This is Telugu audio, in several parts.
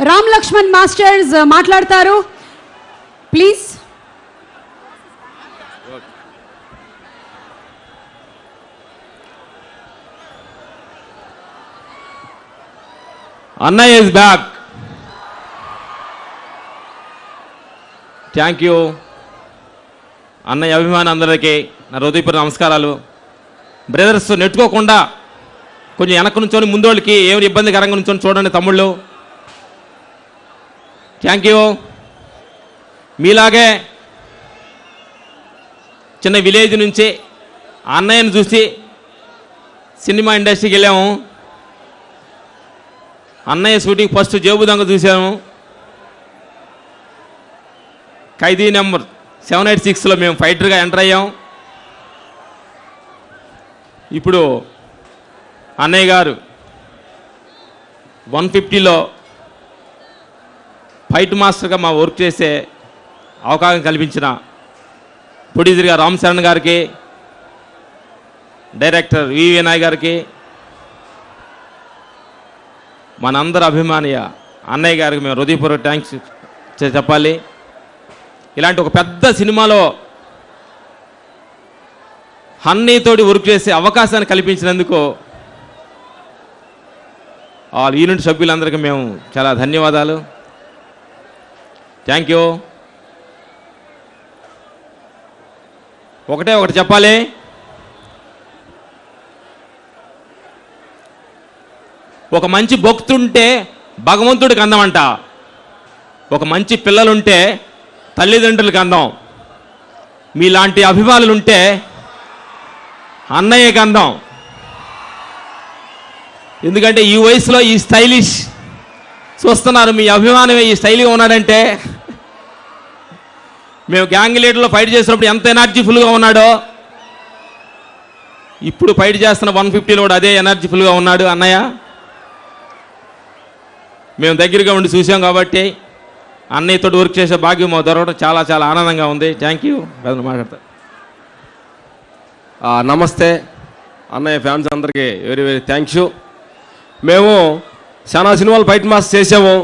రామ్ లక్ష్మణ్ మాస్టర్స్ మాట్లాడతారు ప్లీజ్. అన్నయ్య ఇస్ బ్యాక్. థ్యాంక్ యూ అన్నయ్య అభిమాని అందరికీ నా హృదయపూర్వక నమస్కారాలు. బ్రదర్స్ నెట్టుకోకుండా కొంచెం వెనక్కు నుంచొని ముందోళ్ళకి ఏమి ఇబ్బందికరంగా నుంచొని చూడండి తమ్ముళ్ళు. Thank you. మీలాగే చిన్న విలేజ్ నుంచి అన్నయ్యను చూసి సినిమా ఇండస్ట్రీకి వెళ్ళాము. అన్నయ్య షూటింగ్ ఫస్ట్ జేబు దొంగ చూసాము. ఖైదీ నెంబర్ 786లో మేము ఫైటర్గా ఎంటర్ అయ్యాం. ఇప్పుడు అన్నయ్య గారు 150లో ఫైట్ మాస్టర్గా మా వర్క్ చేసే అవకాశం కల్పించిన ప్రొడ్యూసర్గా రామ్ చరణ్ గారికి, డైరెక్టర్ వి వినాయ్ గారికి, మనందరి అభిమానియ అన్నయ్య గారికి మేము హృదయపూర్వక థ్యాంక్స్ చెప్పాలి. ఇలాంటి ఒక పెద్ద సినిమాలో అన్నయ్యతోటి వర్క్ చేసే అవకాశాన్ని కల్పించినందుకు ఆ యూనిట్ సభ్యులందరికీ మేము చాలా ధన్యవాదాలు. Thank you. ఒకటి చెప్పాలి, ఒక మంచి భక్తుంటే భగవంతుడికి అందమంట, ఒక మంచి పిల్లలుంటే తల్లిదండ్రులకి అందం, మీలాంటి అభిమానులుంటే అన్నయ్యకి అందం. ఎందుకంటే ఈ వయసులో ఈ స్టైలిష్ చూస్తున్నారు, మీ అభిమానమే ఈ స్టైల్గా ఉన్నాడంటే, మేము గ్యాంగ్ లీడర్లో ఫైట్ చేసినప్పుడు ఎంత ఎనర్జీఫుల్గా ఉన్నాడో ఇప్పుడు ఫైట్ చేస్తున్న 150లో కూడా అదే ఎనర్జీఫుల్గా ఉన్నాడు అన్నయ్య. మేము దగ్గరగా ఉండి చూసాం కాబట్టి అన్నయ్యతో వర్క్ చేసే భాగ్యం మాకు దొరకడం చాలా చాలా ఆనందంగా ఉంది. Thank you. మాట్లాడతా. నమస్తే అన్నయ్య ఫ్యాన్స్ అందరికీ వెరీ వెరీ థ్యాంక్ యూ. మేము చాలా సినిమాలు ఫైట్ మాస్టర్ చేసాము,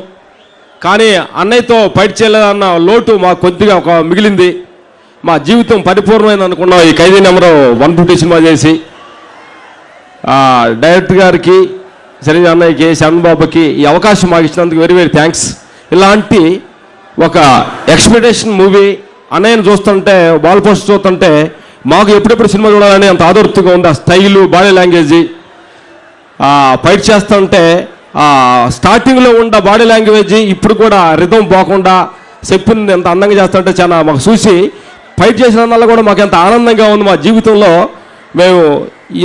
కానీ అన్నయ్యతో ఫైట్ చేయలేదన్న లోటు మాకు కొద్దిగా ఒక మిగిలింది. మా జీవితం పరిపూర్ణమైంది అనుకున్నాం ఈ ఖైదీ నెంబర్ 150 సినిమా చేసి. డైరెక్టర్ గారికి, చిరంజీవి అన్నయ్యకి, శరణ్ బాబుకి ఈ అవకాశం మాకు ఇచ్చినందుకు వెరీ వెరీ థ్యాంక్స్. ఇలాంటి ఒక ఎక్స్పెక్టేషన్ మూవీ అన్నయ్యను చూస్తుంటే, బాల్ పోస్ట్ చూస్తుంటే మాకు ఎప్పుడెప్పుడు సినిమా చూడాలని అంత ఆదుర్తిగా ఉంది. ఆ స్టైలు, బాడీ లాంగ్వేజ్, ఫైట్ చేస్తుంటే స్టార్టింగ్లో ఉన్న బాడీ లాంగ్వేజ్ ఇప్పుడు కూడా రిథం పోకుండా చెప్పింది ఎంత అందంగా చేస్తుంటే చాలా మాకు చూసి ఫైట్ చేసిన కూడా మాకు ఎంత ఆనందంగా ఉంది. మా జీవితంలో మేము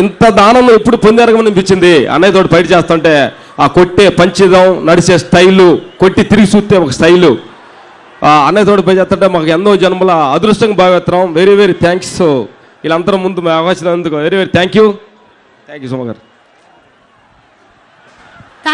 ఇంత ఆనందం ఎప్పుడు పొందారని అనిపించింది అన్నయ్యతోటి ఫైట్ చేస్తుంటే. ఆ కొట్టే పంచిదం, నడిచే స్టైలు, కొట్టి తిరిగి చూస్తే ఒక స్టైలు, అన్నయ్యతోటి ఫైట్ చేస్తుంటే మాకు ఎన్నో జన్మల అదృష్టంగా భావిస్తున్నాం. Very very thanks. వీళ్ళందరూ ముందు మేము అవకాశం very very thank you. Thank you so much గారు.